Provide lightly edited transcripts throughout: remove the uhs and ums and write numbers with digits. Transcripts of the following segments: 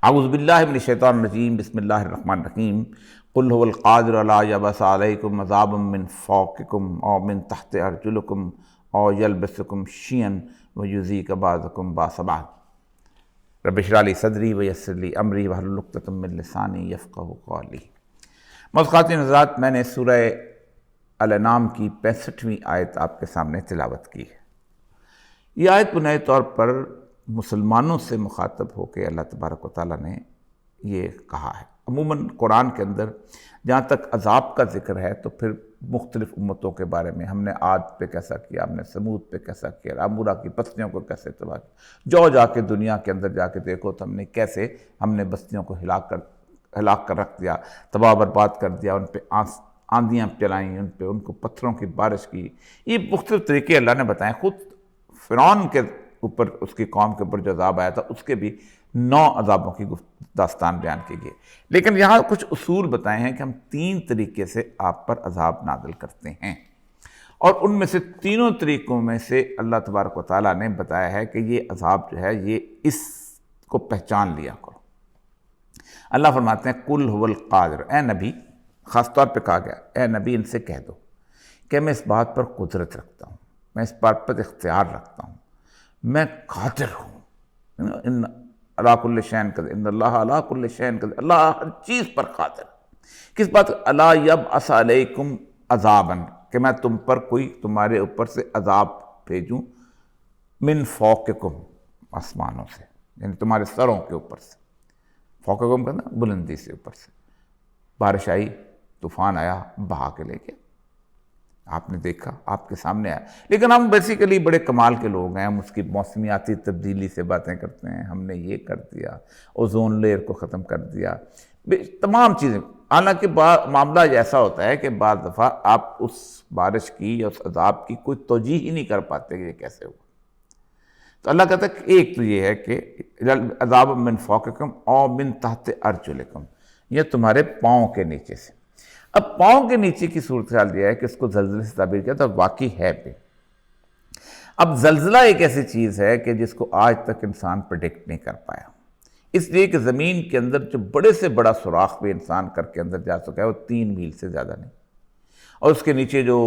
اعوذ باللہ من الشیطان الرجیم، بسم اللہ الرحمن الرحیم۔ قل هو القادر علی یبعث علیکم عذابا من فوقکم او من تحت ارجلکم او یلبسکم شیعا ویذیق بعضکم بأس بعض۔ رب اشرح لی صدری ویسر لی امری واحلل عقدۃ من لسانی یفقہوا قولی۔ خواتین حضرات، میں نے سورہ الانعام کی 65ویں آیت آپ کے سامنے تلاوت کی ہے۔ یہ آیت بنیادی طور پر مسلمانوں سے مخاطب ہو کے اللہ تبارک و تعالیٰ نے یہ کہا ہے۔ عموماً قرآن کے اندر جہاں تک عذاب کا ذکر ہے تو پھر مختلف امتوں کے بارے میں، ہم نے عاد پہ کیسا کیا، ہم نے سمود پہ کیسا کیا، رامورا کی بستیوں کو کیسے تباہ کیا، جا کے دنیا کے اندر جا کے دیکھو تو ہم نے بستیوں کو ہلاک کر رکھ دیا، تباہ برباد کر دیا، ان پہ آندیاں چلائیں، ان کو پتھروں کی بارش کی۔ یہ مختلف طریقے اللہ نے بتائیں۔ خود فرعون کے اوپر، اس کی قوم کے اوپر جو عذاب آیا تھا، اس کے بھی 9 عذابوں کی داستان بیان کی گئی۔ لیکن یہاں کچھ اصول بتائے ہیں کہ ہم 3 طریقے سے آپ پر عذاب نازل کرتے ہیں، اور ان میں سے تینوں طریقوں میں سے اللہ تبارک و تعالیٰ نے بتایا ہے کہ یہ عذاب جو ہے یہ اس کو پہچان لیا کرو۔ اللہ فرماتے ہیں قل هو القادر، اے نبی، خاص طور پہ کہا گیا اے نبی ان سے کہہ دو کہ میں اس بات پر قدرت رکھتا ہوں، میں اس بات پر اختیار رکھتا ہوں، میں قادر ہوں۔ ان علی کل شیء قدیر، ان اللہ علی کل شیء قدیر، اللہ ہر چیز پر قادر۔ کس بات؟ الا یبعث علیکم عذابا، کہ میں تم پر تمہارے اوپر سے عذاب بھیجوں، من فوقکم، آسمانوں سے، یعنی تمہارے سروں کے اوپر سے۔ فوقکم کہنا بلندی سے، اوپر سے بارش آئی، طوفان آیا، بہا کے لے گیا، آپ نے دیکھا، آپ کے سامنے آیا۔ لیکن ہم بیسیکلی بڑے کمال کے لوگ ہیں، ہم اس کی موسمیاتی تبدیلی سے باتیں کرتے ہیں، ہم نے یہ کر دیا، اوزون لیئر کو ختم کر دیا، تمام چیزیں۔ حالانکہ معاملہ ایسا ہوتا ہے کہ بعض دفعہ آپ اس بارش کی یا اس عذاب کی کوئی توجیہ ہی نہیں کر پاتے کہ یہ کیسے ہوا۔ تو اللہ کہتا ہے کہ ایک تو یہ ہے کہ عذاب من فوقکم او من تحت ارجلکم، یہ تمہارے پاؤں کے نیچے سے۔ اب پاؤں کے نیچے کی صورتحال یہ ہے کہ اس کو زلزلے سے تعبیر کیا تو واقعی ہے بھی۔ اب زلزلہ ایک ایسی چیز ہے کہ جس کو آج تک انسان پریڈکٹ نہیں کر پایا، اس لیے کہ زمین کے اندر جو بڑے سے بڑا سوراخ بھی انسان کر کے اندر جا سکا ہے وہ 3 میل سے زیادہ نہیں، اور اس کے نیچے جو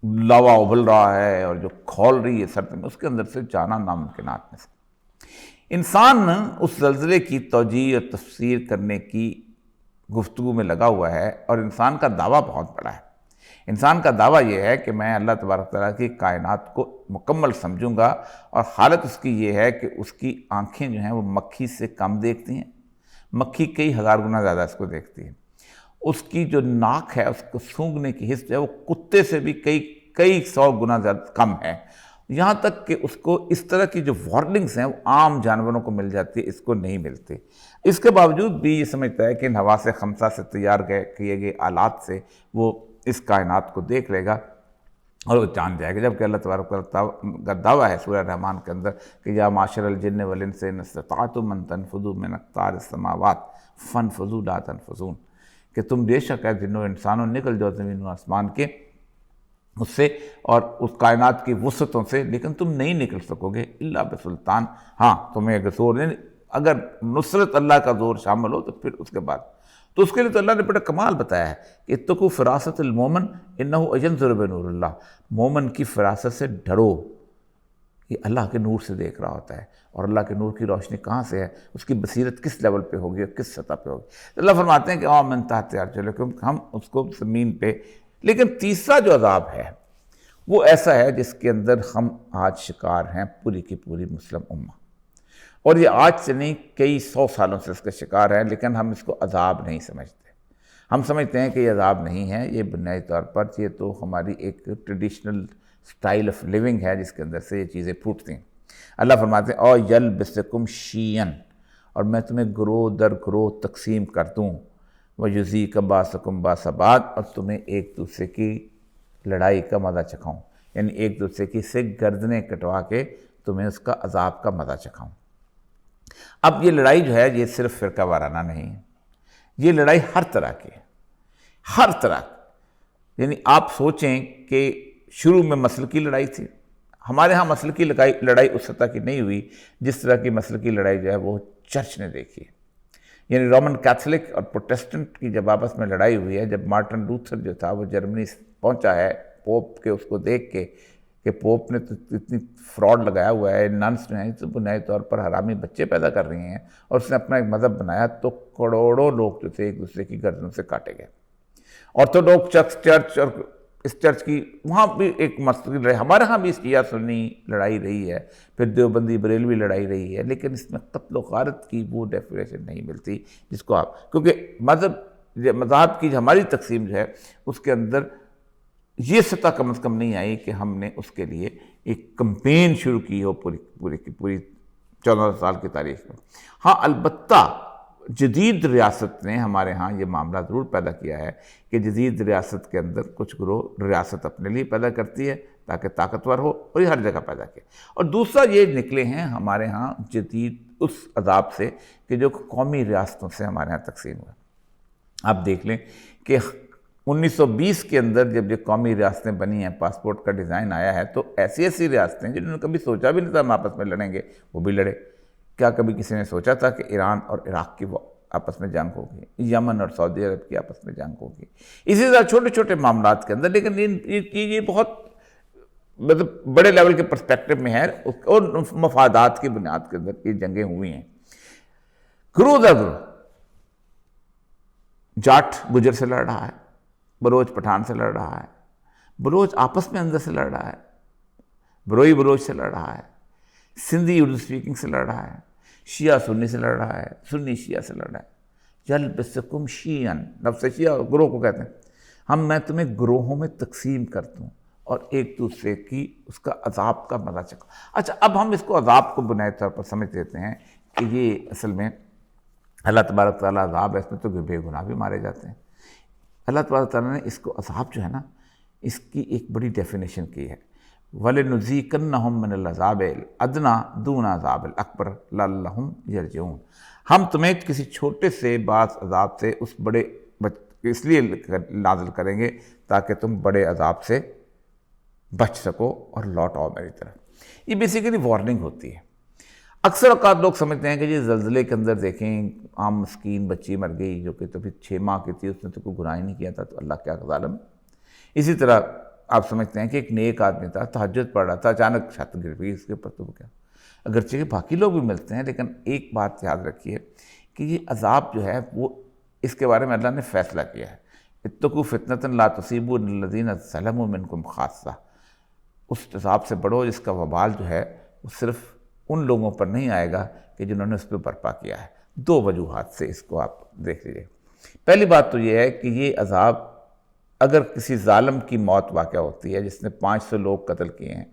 لاوا ابل رہا ہے اور جو کھول رہی ہے سرد میں، اس کے اندر سے جانا ناممکنات میں سے۔ انسان اس زلزلے کی توجیہ اور تفسیر کرنے کی گفتگو میں لگا ہوا ہے، اور انسان کا دعویٰ بہت بڑا ہے۔ انسان کا دعویٰ یہ ہے کہ میں اللہ تبارک تعالیٰ کی کائنات کو مکمل سمجھوں گا، اور حالت اس کی یہ ہے کہ اس کی آنکھیں جو ہیں وہ مکھی سے کم دیکھتی ہیں، مکھی کئی ہزار گنا زیادہ اس کو دیکھتی ہے۔ اس کی جو ناک ہے، اس کو سونگھنے کی حس جو ہے وہ کتے سے بھی کئی 100 گنا زیادہ کم ہے۔ یہاں تک کہ اس کو اس طرح کی جو وارننگز ہیں وہ عام جانوروں کو مل جاتی ہے، اس کو نہیں ملتی۔ اس کے باوجود بھی یہ سمجھتا ہے کہ ان حواس خمسہ سے تیار کیے گئے آلات سے وہ اس کائنات کو دیکھ لے گا اور وہ جان جائے گا، جبکہ اللہ تبارک و تعالیٰ کا دعویٰ ہے سورہ رحمان کے اندر کہ یا معاشر الجن والانس ان استطعتم ان تنفذوا من اقطار السماوات فانفذوا لا تنفذون، کہ تم بے شک ہے جنوں انسانوں نکل جاؤ زمین و آسمان کے اس سے اور اس کائنات کی وسعتوں سے، لیکن تم نہیں نکل سکو گے الا بسلطان۔ ہاں تمہیں اگر زور نہیں، اگر نصرت اللہ کا زور شامل ہو تو پھر اس کے بعد تو اس کے لیے تو اللہ نے بڑا کمال بتایا ہے کہ اتقوا فراست المومن انہ ینظر بنور اللہ، مومن کی فراست سے ڈرو، یہ اللہ کے نور سے دیکھ رہا ہوتا ہے، اور اللہ کے نور کی روشنی کہاں سے ہے، اس کی بصیرت کس لیول پہ ہوگی اور کس سطح پہ ہوگی۔ اللہ فرماتے ہیں کہ او من تحت ارجلکم، ہم اس کو زمین پہ۔ لیکن تیسرا جو عذاب ہے وہ ایسا ہے جس کے اندر ہم آج شکار ہیں، پوری کی پوری مسلم امہ، اور یہ آج سے نہیں کئی 100 سالوں سے اس کا شکار ہے، لیکن ہم اس کو عذاب نہیں سمجھتے۔ ہم سمجھتے ہیں کہ یہ عذاب نہیں ہے، یہ بنیادی طور پر یہ تو ہماری ایک ٹریڈیشنل سٹائل آف لیونگ ہے جس کے اندر سے یہ چیزیں پھوٹتی ہیں۔ اللہ فرماتے ہیں او یلبسکم شیعا، اور میں تمہیں گروہ در گروہ تقسیم کر دوں، ویذیق بعضکم بأس بعض، اور تمہیں ایک دوسرے کی لڑائی کا مزہ چکھاؤں، یعنی ایک دوسرے کی سے گردنیں کٹوا کے تمہیں اس کا عذاب کا مزہ چکھاؤں۔ اب یہ لڑائی جو ہے یہ صرف فرقہ وارانہ نہیں ہے، یہ لڑائی ہر طرح کی ہے، ہر طرح کی۔ یعنی آپ سوچیں کہ شروع میں مسلکی لڑائی تھی، ہمارے ہاں مسلکی لڑائی اس سطح کی نہیں ہوئی جس طرح کی مسلکی لڑائی جو ہے وہ چرچ نے دیکھی ہے۔ یعنی رومن کیتھولک اور پروٹیسٹنٹ کی جب آپس میں لڑائی ہوئی ہے، جب مارٹن لوتھر جو تھا وہ جرمنی پہنچا ہے پوپ کے، اس کو دیکھ کے کہ پوپ نے تو اتنی فراڈ لگایا ہوا ہے، ننس جو ہیں تو بنیادی طور پر حرامی بچے پیدا کر رہی ہیں، اور اس نے اپنا ایک مذہب بنایا، تو کروڑوں لوگ جو تھے ایک دوسرے کی گردنوں سے کاٹے گئے۔ آرتھوڈوکس چرچ اور اس چرچ کی وہاں بھی ایک مستقل رہی، ہمارے ہاں بھی شیعہ سنی لڑائی رہی ہے، پھر دیوبندی بریلوی لڑائی رہی ہے، لیکن اس میں قتل و غارت کی وہ ڈیفینیشن نہیں ملتی جس کو آپ، کیونکہ مذہب کی ہماری تقسیم جو ہے اس کے اندر یہ سطح کم از کم نہیں آئی کہ ہم نے اس کے لیے ایک کمپین شروع کی ہو پوری 14 سال کی تاریخ میں۔ ہاں البتہ جدید ریاست نے ہمارے ہاں یہ معاملہ ضرور پیدا کیا ہے کہ جدید ریاست کے اندر کچھ گروہ ریاست اپنے لیے پیدا کرتی ہے تاکہ طاقتور ہو، اور یہ ہر جگہ پیدا کیا، اور دوسرا یہ نکلے ہیں ہمارے ہاں جدید اس عذاب سے کہ جو قومی ریاستوں سے ہمارے ہاں تقسیم ہوا۔ آپ دیکھ لیں کہ 1920 کے اندر جب یہ قومی ریاستیں بنی ہیں، پاسپورٹ کا ڈیزائن آیا ہے، تو ایسی ریاستیں جنہوں نے کبھی سوچا بھی نہیں تھا ہم آپس میں لڑیں گے، وہ بھی لڑے۔ کیا کبھی کسی نے سوچا تھا کہ ایران اور عراق کی وہ آپس میں جنگ ہوگی، یمن اور سعودی عرب کی آپس میں جنگ ہوگی، اسی طرح چھوٹے چھوٹے معاملات کے اندر، لیکن یہ بہت مطلب بڑے لیول کے پرسپیکٹو میں ہے، اور مفادات کی بنیاد کے اندر یہ جنگیں ہوئی ہیں۔ گروہ در گروہ، جاٹ گجر سے لڑ رہا ہے، بلوچ پٹھان سے لڑ رہا ہے، بلوچ آپس میں اندر سے لڑ رہا ہے، بروئی بلوچ سے لڑ رہا ہے، سندھی اردو اسپیکنگ سے لڑ رہا ہے، شیعہ سنی سے لڑ رہا ہے، سنی شیعہ سے لڑ رہا ہے۔ یلبسکم شیعاً، لفظ شیعہ گروہ کو کہتے ہیں، میں تمہیں گروہوں میں تقسیم کر دوں اور ایک دوسرے کی اس کا عذاب کا مزہ چکھو۔ اچھا، اب ہم اس کو عذاب کو بنیادی طور پر سمجھ لیتے ہیں کہ یہ اصل میں اللہ تبارک تعالیٰ عذاب ہے، اس میں تو بے گناہ بھی مارے جاتے ہیں۔ اللہ تبارک تعالیٰ نے اس کو عذاب جو ہے نا، اس کی ایک بڑی ڈیفینیشن کی ہے، وَلِنُذِيقَنَّهُم مِّنَ الْعَذَابِ الْأَدْنَىٰ دُونَ عَذَابِ الْأَكْبَرِ لَعَلَّهُمْ يَرْجِعُونَ۔ ہم تمہیں کسی چھوٹے سے بعض عذاب سے اس بڑے اس لیے نازل کریں گے تاکہ تم بڑے عذاب سے بچ سکو اور لوٹ آؤ میری طرف۔ یہ بیسیکلی وارننگ ہوتی ہے۔ اکثر اوقات لوگ سمجھتے ہیں کہ یہ زلزلے کے اندر دیکھیں عام مسکین بچی مر گئی جو کہ تبھی 6 ماہ کی تھی، اس نے تو کوئی گناہ ہی نہیں کیا تھا، تو اللہ کیا ظالم۔ اسی طرح آپ سمجھتے ہیں کہ ایک نیک آدمی تھا، تہجد پڑھ رہا تھا، اچانک چھت گر گئی اس کے اوپر، تو کیا، اگرچہ کہ باقی لوگ بھی ملتے ہیں، لیکن ایک بات یاد رکھیے کہ یہ عذاب جو ہے وہ اس کے بارے میں اللہ نے فیصلہ کیا ہے، اتقوا فتنة لا تصیبن الذین ظلموا منکم خاصہ۔ اس عذاب سے بڑھو جس کا وبال جو ہے وہ صرف ان لوگوں پر نہیں آئے گا کہ جنہوں نے اس پہ برپا کیا ہے۔ 2 وجوہات سے اس کو آپ دیکھ لیجیے۔ پہلی بات تو یہ ہے کہ یہ عذاب اگر کسی ظالم کی موت واقع ہوتی ہے جس نے 500 لوگ قتل کیے ہیں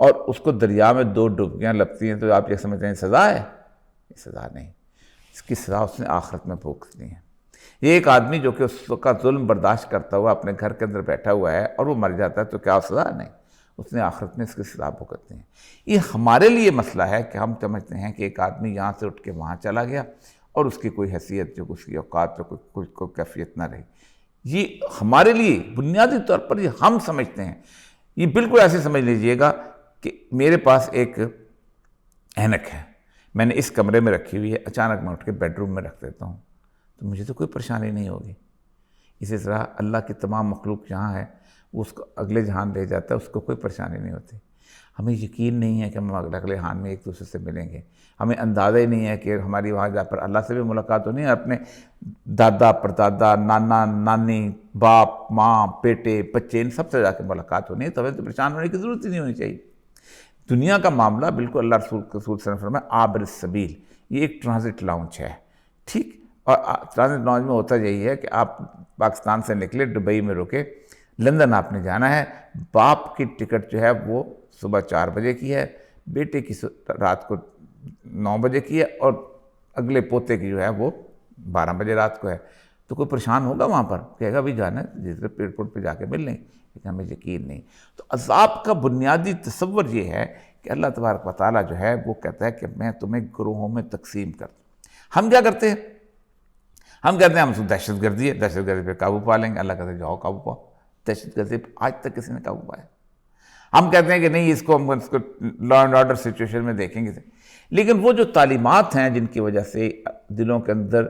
اور اس کو دریا میں 2 ڈبکیاں لگتی ہیں، تو آپ یہ سمجھتے ہیں سزا ہے؟ یہ سزا نہیں، اس کی سزا اس نے آخرت میں بھگتنی ہے۔ یہ ایک آدمی جو کہ اس کا ظلم برداشت کرتا ہوا اپنے گھر کے اندر بیٹھا ہوا ہے اور وہ مر جاتا ہے، تو کیا سزا؟ نہیں، اس نے آخرت میں اس کی سزا بھگتنی ہے۔ یہ ہمارے لیے مسئلہ ہے کہ ہم سمجھتے ہیں کہ ایک آدمی یہاں سے اٹھ کے وہاں چلا گیا اور اس کی کوئی حیثیت، جو اس کی اوقات، جو کوئی کیفیت نہ رہی۔ یہ ہمارے لیے بنیادی طور پر یہ ہم سمجھتے ہیں، یہ بالکل ایسے سمجھ لیجئے گا کہ میرے پاس ایک اینک ہے، میں نے اس کمرے میں رکھی ہوئی ہے، اچانک میں اٹھ کے بیڈ روم میں رکھ دیتا ہوں، تو مجھے تو کوئی پریشانی نہیں ہوگی۔ اسی طرح اللہ کی تمام مخلوق جہاں ہے وہ اس کو اگلے جہان لے جاتا ہے، اس کو کوئی پریشانی نہیں ہوتی۔ ہمیں یقین نہیں ہے کہ ہم اگلے جہان میں ایک دوسرے سے ملیں گے، ہمیں اندازہ ہی نہیں ہے کہ ہماری وہاں جا کر اللہ سے بھی ملاقات ہونی ہے، اپنے دادا پردادا، نانا نانی، باپ ماں، بیٹے بچے، ان سب سے جا کے ملاقات ہونی ہے، تو ہمیں تو پریشان ہونے کی ضرورت ہی نہیں ہونی چاہیے۔ دنیا کا معاملہ بالکل اللہ رسول صلی اللہ علیہ وسلم میں عابر السبیل، یہ ایک ٹرانزٹ لاؤنج ہے، ٹھیک؟ اور ٹرانزٹ لاؤنج میں ہوتا یہی ہے کہ آپ پاکستان سے نکلے، دبئی میں رکے، لندن آپ نے جانا ہے، باپ کی ٹکٹ جو ہے وہ صبح 4 بجے کی ہے، بیٹے کی رات کو 9 بجے کی ہے، اور اگلے پوتے کی جو ہے وہ 12 بجے رات کو ہے۔ تو کوئی پریشان ہوگا وہاں پر، کہے گا بھی جانا ہے، جس طرح ایئرپورٹ پہ جا کے مل لیں، لیکن ہمیں یقین نہیں۔ تو عذاب کا بنیادی تصور یہ ہے کہ اللہ تبارک و تعالیٰ جو ہے وہ کہتا ہے کہ میں تمہیں گروہوں میں تقسیم کر دوں۔ ہم کیا کرتے ہیں؟ ہم کہتے ہیں ہم دہشت گردی ہے، دہشت گردی پہ قابو پا لیں گے۔ اللہ کہتے ہیں جاؤ قابو پاؤ، دہشت گردی پہ آج تک کسی نے قابو پایا؟ ہم کہتے ہیں کہ نہیں، اس کو ہم لا اینڈ آرڈر سچویشن میں دیکھیں گے، لیکن وہ جو تعلیمات ہیں جن کی وجہ سے دلوں کے اندر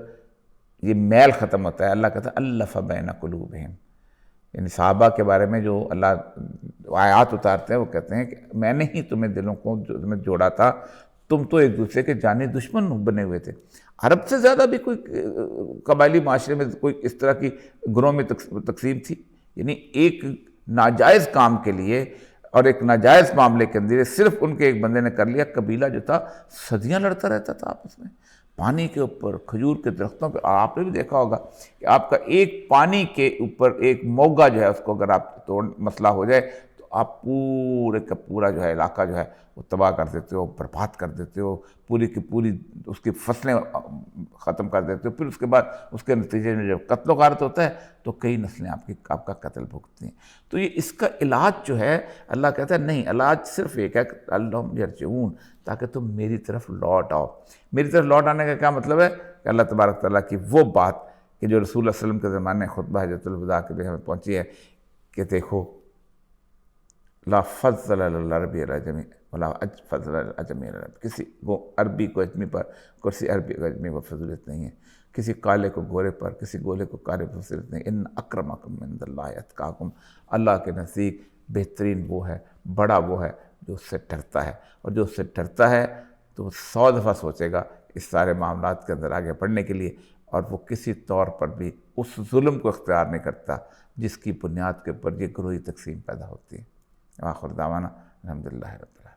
یہ میل ختم ہوتا ہے۔ اللہ کہتا ہے الف بین قلوبہم، یعنی صحابہ کے بارے میں جو اللہ آیات اتارتے ہیں وہ کہتے ہیں کہ میں نے ہی تمہیں دلوں کو تمہیں جوڑا تھا، تم تو ایک دوسرے کے جانی دشمن بنے ہوئے تھے۔ عرب سے زیادہ بھی کوئی قبائلی معاشرے میں کوئی اس طرح کی گروہ میں تقسیم تھی؟ یعنی ایک ناجائز کام کے لیے اور ایک ناجائز معاملے کے اندر صرف ان کے ایک بندے نے کر لیا، قبیلہ جو تھا صدیاں لڑتا رہتا تھا آپس میں، پانی کے اوپر، کھجور کے درختوں پہ۔ آپ نے بھی دیکھا ہوگا کہ آپ کا ایک پانی کے اوپر ایک موگا جو ہے اس کو اگر آپ مسئلہ ہو جائے تو آپ پورے کا پورا جو ہے علاقہ جو ہے وہ تباہ کر دیتے ہو، برباد کر دیتے ہو، پوری کی پوری اس کی فصلیں ختم کر دیتے ہو۔ پھر اس کے بعد اس کے نتیجے میں جب قتل و غارت ہوتا ہے تو کئی نسلیں آپ کا قتل بھگتتی ہیں۔ تو یہ اس کا علاج جو ہے، اللہ کہتا ہے نہیں، علاج صرف ایک ہے کہ اللہم یرجعون، تاکہ تم میری طرف لوٹ آؤ۔ میری طرف لوٹ آنے کا کیا مطلب ہے؟ کہ اللہ تبارک تعالیٰ کی وہ بات کہ جو رسول اللہ صلی اللہ علیہ وسلم کے زمانے خطبہ حجۃ الوداع کے لیے ہمیں پہنچی ہے کہ دیکھو لا فضل علی العربی العجمی ولا فضل علی العجمی العربی، کسی عربی کو اجمی پر، کسی عربی کو اجمی پر فضیلت نہیں ہے، کسی کالے کو گورے پر، کسی گولے کو کالے پر فضیلت نہیں۔ ان اکرمکم عند اللہ اتقاکم، اللہ کے نزدیک بہترین وہ ہے، بڑا وہ ہے جو اس سے ڈرتا ہے، اور جو اس سے ڈرتا ہے تو وہ 100 دفعہ سوچے گا اس سارے معاملات کے اندر آگے بڑھنے کے لیے، اور وہ کسی طور پر بھی اس ظلم کو اختیار نہیں کرتا جس کی بنیاد کے اوپر یہ گروہی تقسیم پیدا ہوتی ہے۔ آخر دعوانا الحمدللہ رب العالمین۔